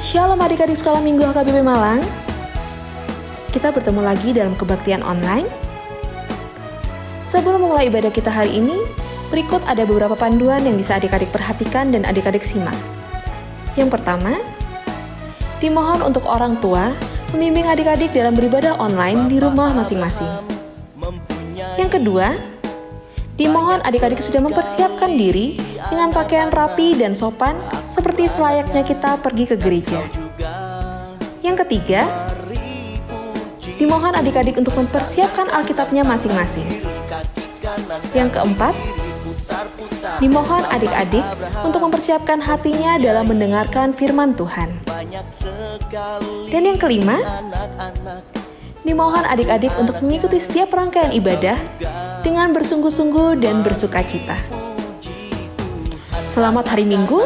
Shalom adik-adik sekolah minggu HKBP Malang. Kita bertemu lagi dalam kebaktian online. Sebelum memulai ibadah kita hari ini, berikut ada beberapa panduan yang bisa adik-adik perhatikan dan adik-adik simak. Yang pertama, dimohon untuk orang tua membimbing adik-adik dalam beribadah online di rumah masing-masing. Yang kedua, dimohon adik-adik sudah mempersiapkan diri dengan pakaian rapi dan sopan seperti selayaknya kita pergi ke gereja. Yang ketiga, dimohon adik-adik untuk mempersiapkan Alkitabnya masing-masing. Yang keempat, dimohon adik-adik untuk mempersiapkan hatinya dalam mendengarkan firman Tuhan. Dan yang kelima, dimohon adik-adik untuk mengikuti setiap rangkaian ibadah dengan bersungguh-sungguh dan bersukacita. Selamat hari Minggu,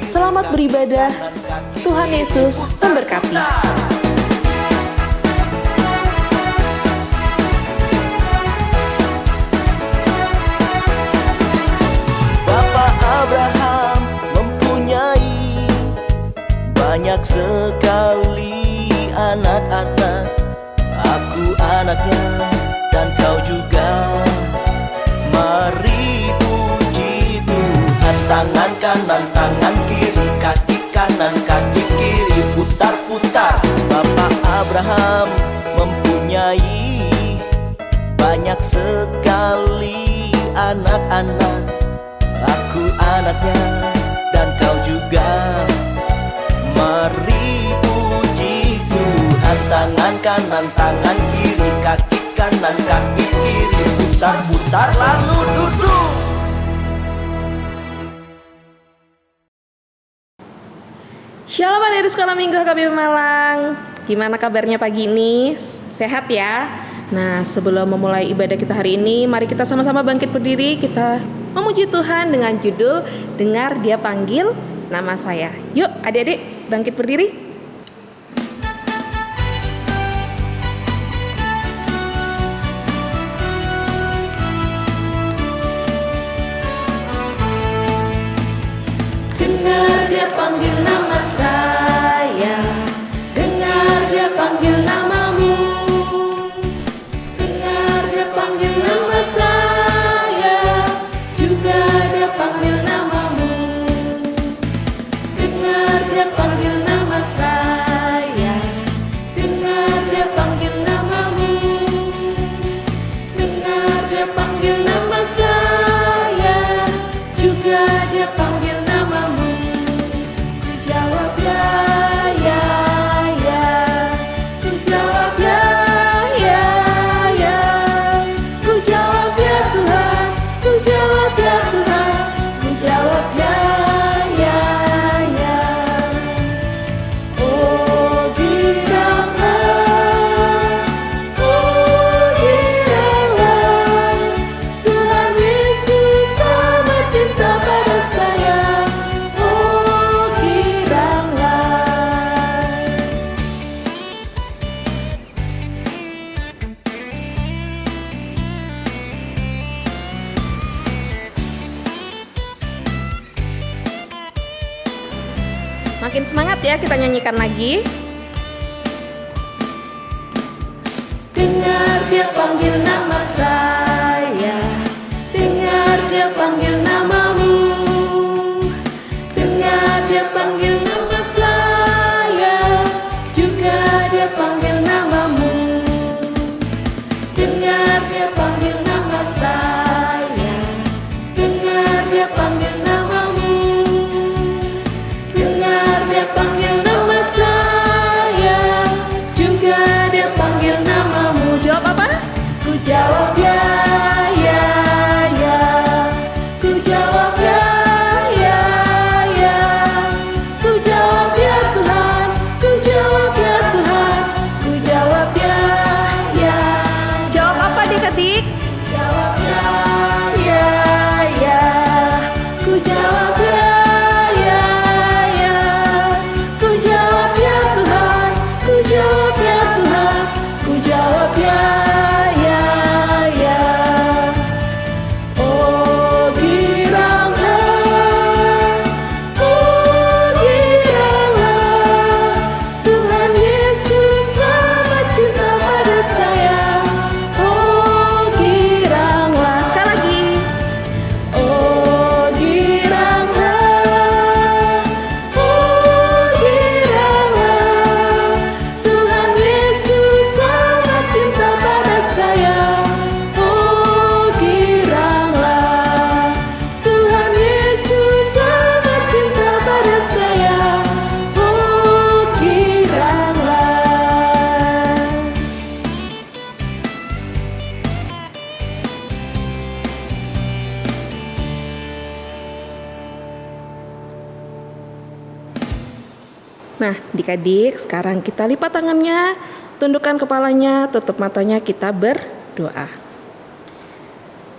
selamat beribadah, Tuhan Yesus memberkati. Bapak Abraham mempunyai banyak sekali anak-anak. Aku anaknya dan kau juga. Mari puji Tuhan. Tangan kanan, tangan kiri, kaki kanan, kaki kiri, putar-putar. Bapak Abraham mempunyai banyak sekali anak-anak. Aku anaknya dan kau juga. Mari puji Tuhan. Tangan kanan, tangan kiri, kaki kanan, kaki kiri, putar-putar lalu duduk. Shalom adik-adik sekolah minggu HKBP Malang. Gimana kabarnya pagi ini? Sehat ya? Nah, sebelum memulai ibadah kita hari ini, mari kita sama-sama bangkit berdiri. Kita memuji Tuhan dengan judul Dengar Dia Panggil Nama Saya. Yuk adik-adik bangkit berdiri. Dengar Dia panggil nama saya, dengar Dia panggil namamu, dengar Dia panggil nama saya, juga Dia panggil namamu. Dengar Dia panggil nama saya, dengar Dia panggil namamu, dengar Dia panggil nama saya, juga Dia panggil namamu. Ku jawab ya, ya, ya. Ku jawab ya, ya, ya. Ku jawab ya Tuhan, ku jawab ya Tuhan, ku jawab ya, ya, ya. Oh giranglah, Tuhan Yesus amat cinta pada saya. Oh giranglah. Makin semangat ya, kita nyanyikan lagi. Dengar Dia panggil nama saya, dengar Dia panggil namamu, dengar Dia panggil nama saya, juga Dia panggil namamu. Dengar Dia panggil nama saya, dengar Dia panggil namamu, dengar Dia panggil nama saya, juga Dia panggil namamu. Jawab apa? Ku jawab ya, ya, ya. Ku jawab ya, ya, ya. Ku jawab ya Tuhan, ku jawab ya Tuhan, ku jawab ya, ya. Jawab apa adik-adik? Jawab ya, ya, ya. Ku jawab ya, ya, ya. Ku jawab ya Tuhan, ku jawab ya Tuhan, ku jawab ya, ya, ya. Nah, adik-adik, sekarang kita lipat tangannya, tundukkan kepalanya, tutup matanya, kita berdoa.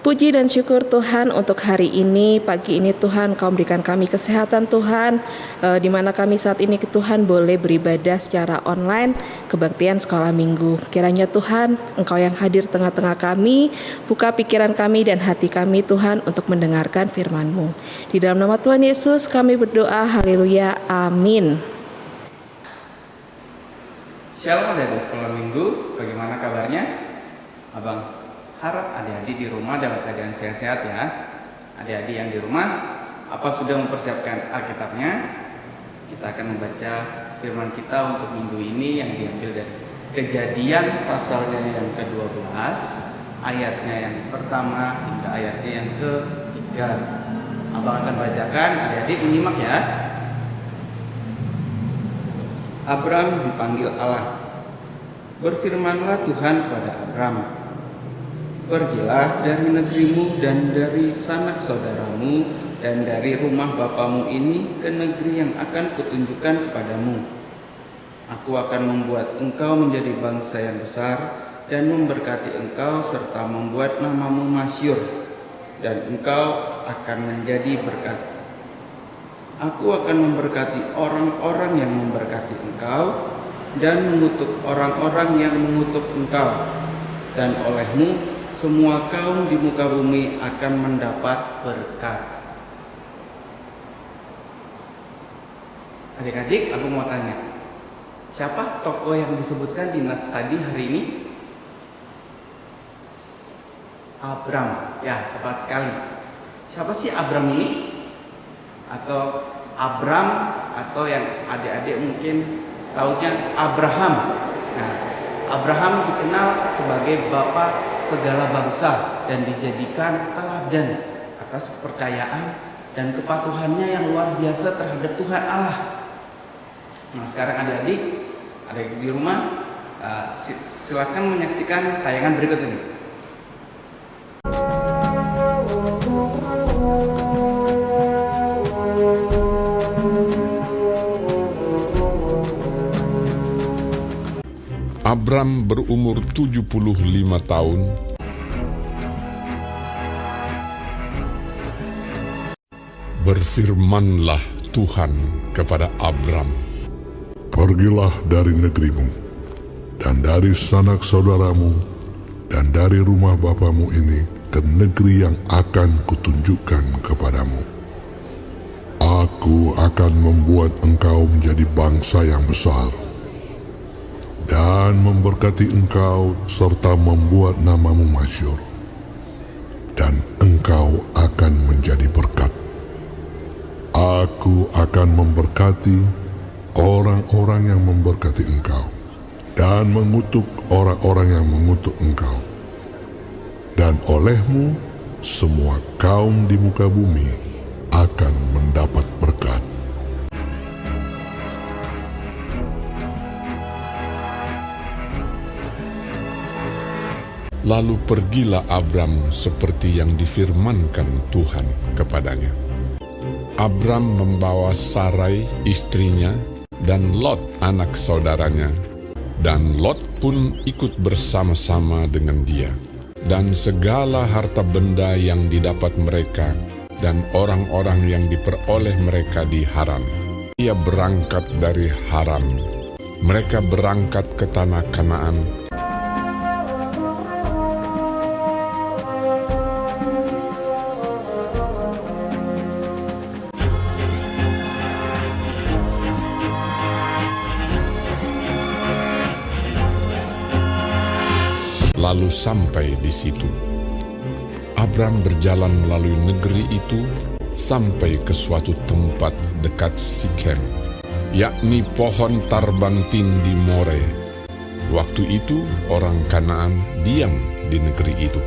Puji dan syukur Tuhan untuk hari ini, pagi ini Tuhan Kau berikan kami kesehatan Tuhan, di mana kami saat ini Tuhan boleh beribadah secara online kebaktian sekolah minggu. Kiranya Tuhan Engkau yang hadir tengah-tengah kami, buka pikiran kami dan hati kami Tuhan untuk mendengarkan firman-Mu. Di dalam nama Tuhan Yesus kami berdoa, haleluya, amin. Shalom adik-adik sekolah minggu, bagaimana kabarnya? Abang harap adik-adik di rumah dalam keadaan sehat-sehat ya. Adik-adik yang di rumah, apa sudah mempersiapkan Alkitabnya? Kita akan membaca firman kita untuk minggu ini yang diambil dari Kejadian pasalnya yang ke-12, ayatnya yang pertama hingga ayatnya yang ke-3. Abang akan bacakan, adik-adik menyimak ya. Abram dipanggil Allah. Berfirmanlah Tuhan kepada Abram, pergilah dari negerimu dan dari sanak saudaramu dan dari rumah bapamu ini ke negeri yang akan kutunjukkan kepadamu. Aku akan membuat engkau menjadi bangsa yang besar dan memberkati engkau serta membuat namamu masyhur, dan engkau akan menjadi berkat. Aku akan memberkati orang-orang yang memberkati engkau dan mengutuk orang-orang yang mengutuk engkau, dan olehmu semua kaum di muka bumi akan mendapat berkat. Adik-adik, aku mau tanya, siapa tokoh yang disebutkan di nas tadi hari ini? Abram, ya tepat sekali. Siapa sih Abram ini? Atau Abram, atau yang adik-adik mungkin tahunya Abraham. Nah, Abraham dikenal sebagai bapak segala bangsa dan dijadikan teladan atas kepercayaan dan kepatuhannya yang luar biasa terhadap Tuhan Allah. Nah, sekarang adik-adik di rumah, silakan menyaksikan tayangan berikut ini. Abram berumur 75 tahun. Berfirmanlah Tuhan kepada Abram, pergilah dari negerimu, dan dari sanak saudaramu, dan dari rumah bapamu ini ke negeri yang akan kutunjukkan kepadamu. Aku akan membuat engkau menjadi bangsa yang besar, dan memberkati engkau serta membuat namamu masyhur, dan engkau akan menjadi berkat. Aku akan memberkati orang-orang yang memberkati engkau, dan mengutuk orang-orang yang mengutuk engkau. Dan olehmu semua kaum di muka bumi akan mendapat berkat. Lalu pergilah Abram seperti yang difirmankan Tuhan kepadanya. Abram membawa Sarai istrinya dan Lot anak saudaranya, dan Lot pun ikut bersama-sama dengan dia, dan segala harta benda yang didapat mereka dan orang-orang yang diperoleh mereka di Haran. Ia berangkat dari Haran. Mereka berangkat ke tanah Kanaan. Lalu sampai di situ, Abram berjalan melalui negeri itu sampai ke suatu tempat dekat Sikem, yakni pohon tarbantin di More. Waktu itu orang Kanaan diam di negeri itu.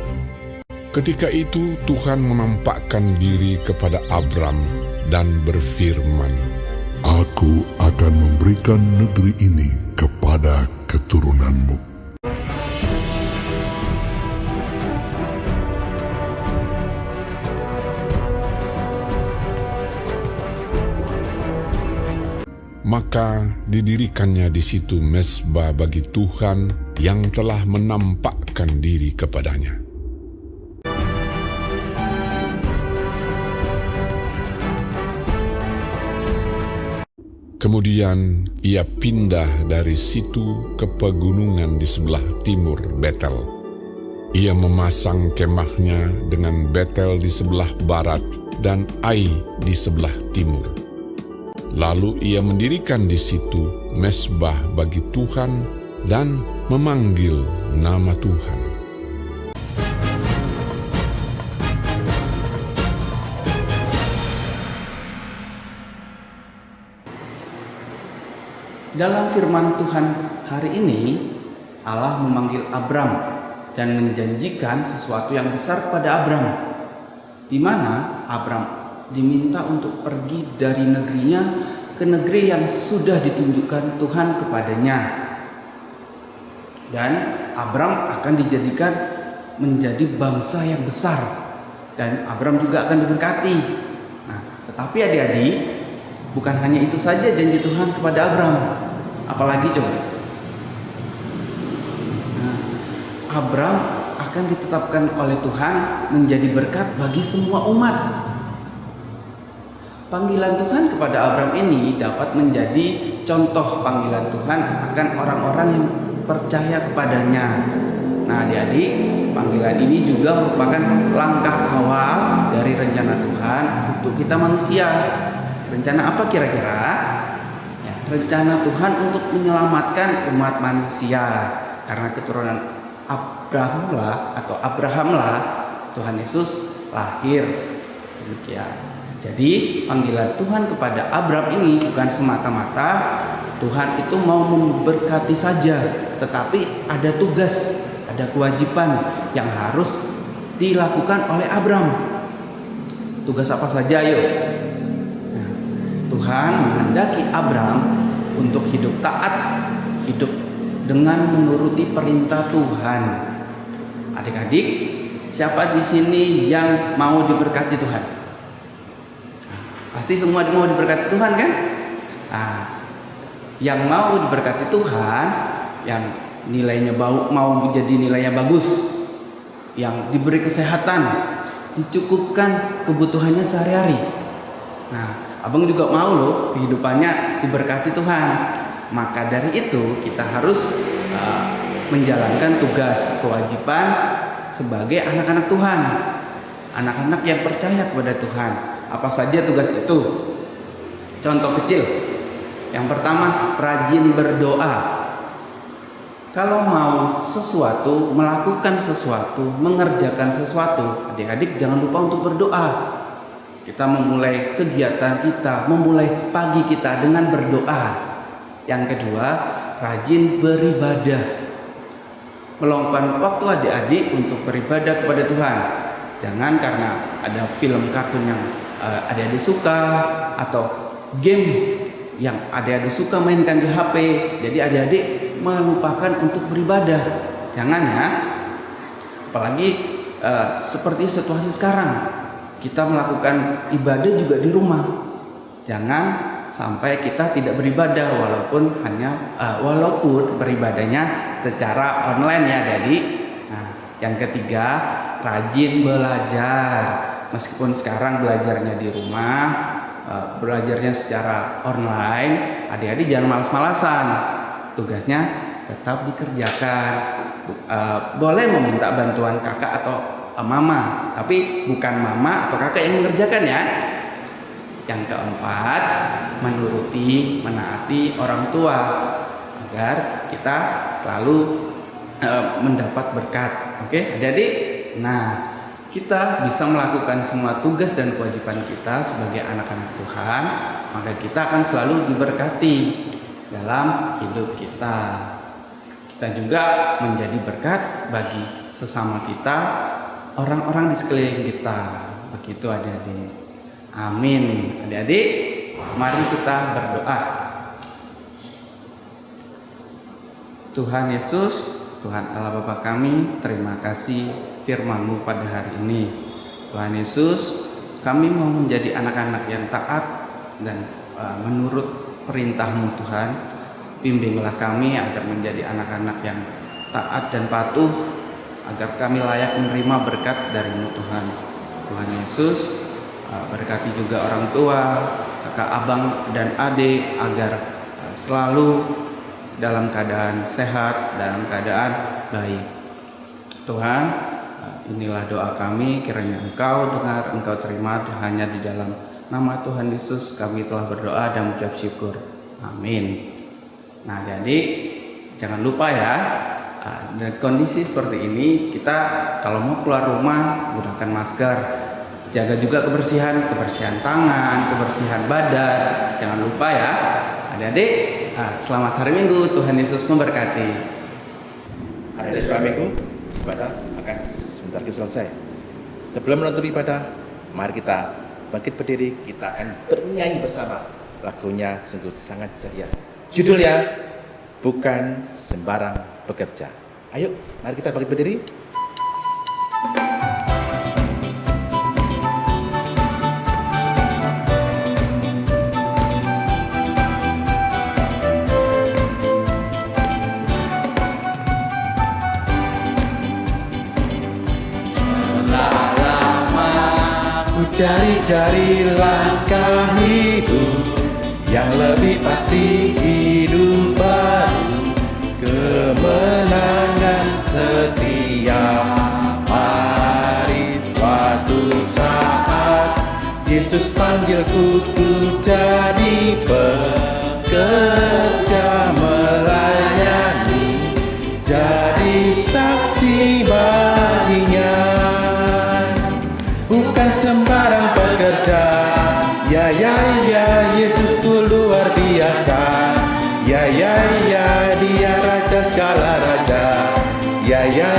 Ketika itu Tuhan menampakkan diri kepada Abram dan berfirman, Aku akan memberikan negeri ini kepada keturunanmu. Maka didirikannya di situ mezbah bagi Tuhan yang telah menampakkan diri kepadanya. Kemudian ia pindah dari situ ke pegunungan di sebelah timur Betel. Ia memasang kemahnya dengan Betel di sebelah barat dan Ai di sebelah timur. Lalu ia mendirikan di situ mezbah bagi Tuhan dan memanggil nama Tuhan. Dalam firman Tuhan hari ini, Allah memanggil Abram dan menjanjikan sesuatu yang besar pada Abram, di mana Abram diminta untuk pergi dari negerinya ke negeri yang sudah ditunjukkan Tuhan kepadanya. Dan Abram akan dijadikan menjadi bangsa yang besar, dan Abram juga akan diberkati. Nah, tetapi adik-adik, bukan hanya itu saja janji Tuhan kepada Abram. Apalagi coba? Nah, Abram akan ditetapkan oleh Tuhan menjadi berkat bagi semua umat. Panggilan Tuhan kepada Abram ini dapat menjadi contoh panggilan Tuhan akan orang-orang yang percaya kepadanya. Nah, adik-adik, panggilan ini juga merupakan langkah awal dari rencana Tuhan untuk kita manusia. Rencana apa kira-kira? Ya, rencana Tuhan untuk menyelamatkan umat manusia. Karena keturunan Abrahamlah Tuhan Yesus lahir. Demikian. Jadi panggilan Tuhan kepada Abram ini bukan semata-mata Tuhan itu mau memberkati saja, tetapi ada tugas, ada kewajiban yang harus dilakukan oleh Abram. Tugas apa saja yuk? Tuhan menghendaki Abram untuk hidup taat, hidup dengan menuruti perintah Tuhan. Adik-adik, siapa di sini yang mau diberkati Tuhan? Pasti semua mau diberkati Tuhan kan? Nah, yang mau diberkati Tuhan, yang nilainya mau menjadi nilainya bagus, yang diberi kesehatan, dicukupkan kebutuhannya sehari-hari. Nah, abang juga mau loh kehidupannya diberkati Tuhan. Maka dari itu kita harus menjalankan tugas kewajiban sebagai anak-anak Tuhan, anak-anak yang percaya kepada Tuhan. Apa saja tugas itu? Contoh kecil. Yang pertama, rajin berdoa. Kalau mau sesuatu, melakukan sesuatu, mengerjakan sesuatu, adik-adik jangan lupa untuk berdoa. Kita memulai kegiatan kita, memulai pagi kita dengan berdoa. Yang kedua, rajin beribadah. Meluangkan waktu adik-adik untuk beribadah kepada Tuhan. Jangan karena ada film kartun yang adik-adik suka atau game yang adik-adik suka mainkan di HP, jadi adik-adik melupakan untuk beribadah. Jangan ya. Apalagi seperti situasi sekarang, kita melakukan ibadah juga di rumah. Jangan sampai kita tidak beribadah walaupun beribadahnya secara online ya adik-adik. Nah, yang ketiga, rajin belajar. Meskipun sekarang belajarnya di rumah, belajarnya secara online, adik-adik jangan malas-malasan. Tugasnya tetap dikerjakan. Boleh meminta bantuan kakak atau mama, tapi bukan mama atau kakak yang mengerjakan ya. Yang keempat, menaati orang tua agar kita selalu mendapat berkat. Oke, adik-adik. Nah, kita bisa melakukan semua tugas dan kewajiban kita sebagai anak-anak Tuhan, maka kita akan selalu diberkati dalam hidup kita. Kita juga menjadi berkat bagi sesama kita, orang-orang di sekeliling kita. Begitu adik-adik. Amin. Adik-adik, mari kita berdoa. Tuhan Yesus, Tuhan Allah Bapa kami, terima kasih firman-Mu pada hari ini. Tuhan Yesus, kami mau menjadi anak-anak yang taat dan menurut perintah-Mu Tuhan. Bimbinglah kami agar menjadi anak-anak yang taat dan patuh, agar kami layak menerima berkat dari-Mu Tuhan. Tuhan Yesus, berkati juga orang tua, kakak, abang, dan adik agar selalu dalam keadaan sehat, dalam keadaan baik. Tuhan, inilah doa kami, kiranya Engkau dengar, Engkau terima, hanya di dalam nama Tuhan Yesus kami telah berdoa dan mengucap syukur. Amin. Nah, jadi jangan lupa ya, dengan kondisi seperti ini kita kalau mau keluar rumah gunakan masker. Jaga juga kebersihan tangan, kebersihan badan. Jangan lupa ya. Adik-adik, selamat hari Minggu. Tuhan Yesus memberkati. Hari sekolah Minggu, ibadah akan sebentar lagi selesai. Sebelum menutup ibadah, mari kita bangkit berdiri, kita akan bernyanyi bersama. Lagunya sungguh sangat ceria. Judulnya Bukan Sembarang Bekerja. Ayo, mari kita bangkit berdiri. Cari-cari langkah hidup yang lebih pasti, hidup baru, kemenangan setiap hari. Suatu saat Yesus panggilku untuk jadi pekerja, melayani, jadi saksi baginya. Bukan sembarang pekerja, ya Yesusku luar biasa. Ya Dia Raja segala raja. Ya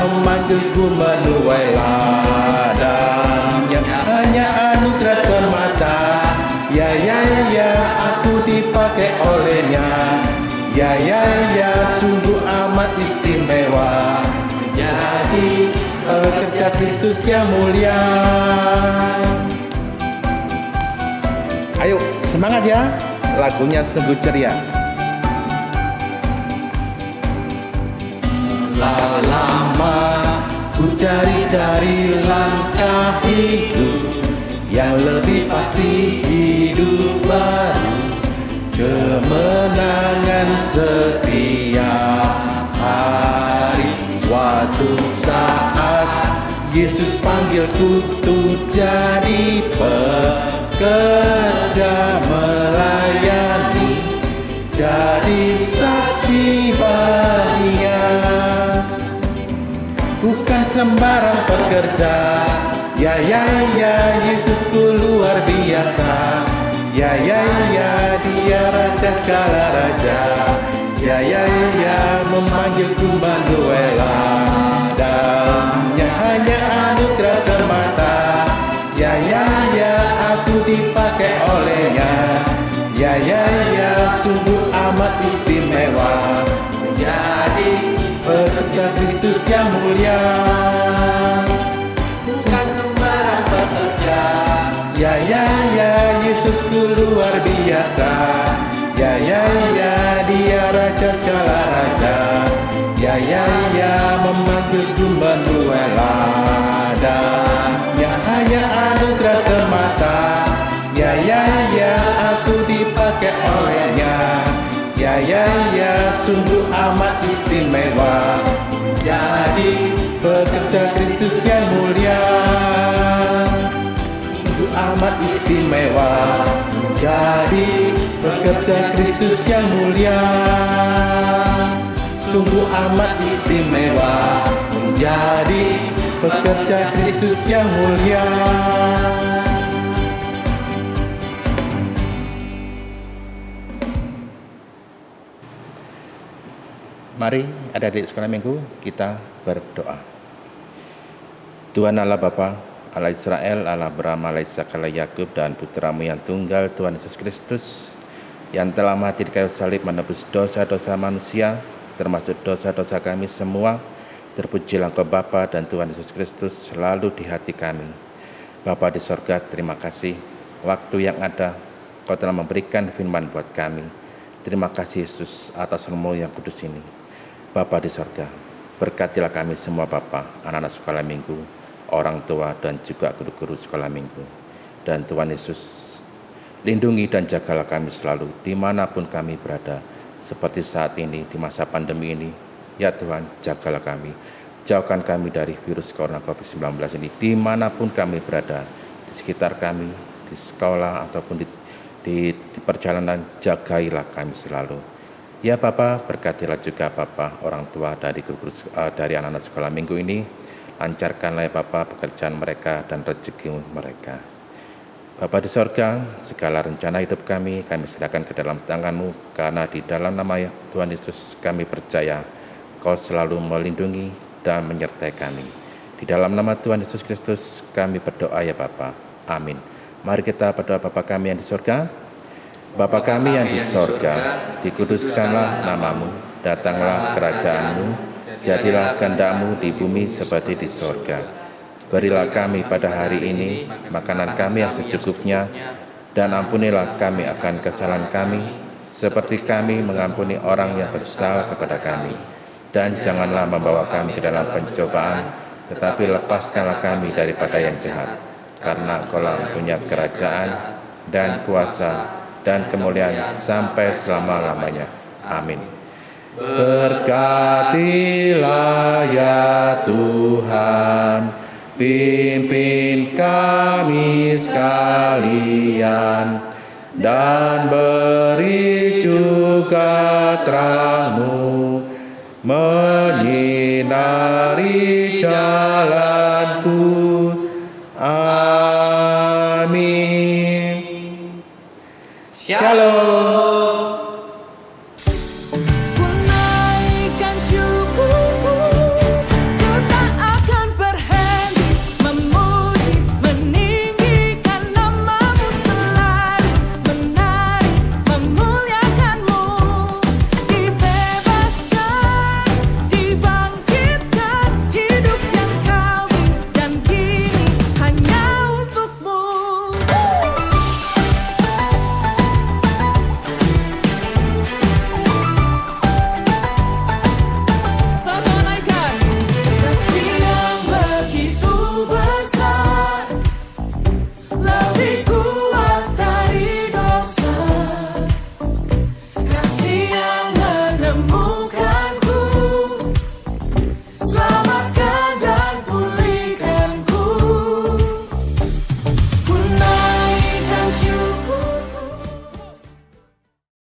memanggilku menuai ladangnya, hanya anugerah semata. Ya aku dipakai olehnya. Ya sungguh amat istimewa menjadi pekerja Kristus yang mulia. Ayo semangat ya, lagunya sungguh ceria. Lama ku cari-cari langkah hidup yang lebih pasti, hidup baru, kemenangan setiap hari. Suatu saat Yesus panggilku untuk jadi pekerja, melayani, jadi saksi baginya. Bukan sembarang pekerja, ya Yesusku luar biasa. Ya Dia Raja segala raja. Ya memanggilku menuai ladangnya, hanya anugerah semata. Ya aku dipakai olehnya. Ya sungguh amat istimewa menjadi pekerja Kristus yang mulia. Bukan sembarang pekerja, ya Yesusku luar biasa. Ya Dia Raja segala raja. Ya memanggilku menuai ladangnya, hanya anugerah semata. Ya aku dipakai olehnya. Ya sungguh amat istimewa menjadi pekerja Kristus yang mulia. Sungguh amat istimewa menjadi pekerja Kristus yang mulia. Sungguh amat istimewa menjadi pekerja Kristus yang mulia. Mari adik-adik sekolah minggu kita berdoa. Tuhan Allah Bapa, Allah Israel, Allah Abraham, Allah Ishak, Allah Yakub, dan putra-Mu yang tunggal, Tuhan Yesus Kristus, yang telah mati di kayu salib menebus dosa-dosa manusia, termasuk dosa-dosa kami semua. Terpujilah Engkau Bapa dan Tuhan Yesus Kristus selalu di hati kami. Bapa di sorga, terima kasih waktu yang ada Kau telah memberikan firman buat kami. Terima kasih Yesus atas roh yang kudus ini. Bapa di sorga, berkatilah kami semua Bapa, anak-anak sekolah minggu, orang tua dan juga guru-guru sekolah minggu. Dan Tuhan Yesus, lindungi dan jagalah kami selalu dimanapun kami berada. Seperti saat ini di masa pandemi ini, ya Tuhan, jagalah kami. Jauhkan kami dari virus corona COVID-19 ini dimanapun kami berada, di sekitar kami, di sekolah ataupun di perjalanan, jagailah kami selalu. Ya Bapa, berkatilah juga Bapa orang tua dari anak-anak sekolah minggu ini. Lancarkanlah ya Bapa pekerjaan mereka dan rezeki mereka. Bapa di sorga, segala rencana hidup kami serahkan ke dalam tangan-Mu, karena di dalam nama Tuhan Yesus kami percaya Kau selalu melindungi dan menyertai kami. Di dalam nama Tuhan Yesus Kristus kami berdoa ya Bapa. Amin. Mari kita berdoa. Bapa kami yang di sorga, Bapa kami yang di sorga, dikuduskanlah nama-Mu, datanglah kerajaan-Mu, jadilah kehendak-Mu di bumi seperti di sorga. Berilah kami pada hari ini makanan kami yang secukupnya, dan ampunilah kami akan kesalahan kami, seperti kami mengampuni orang yang bersalah kepada kami. Dan janganlah membawa kami ke dalam pencobaan, tetapi lepaskanlah kami daripada yang jahat. Karena Engkau-lah punya kerajaan dan kuasa dan kemuliaan sampai selama-lamanya. Amin. Berkatilah ya Tuhan, pimpin kami sekalian, dan beri juga terang-Mu menyinari jalanku.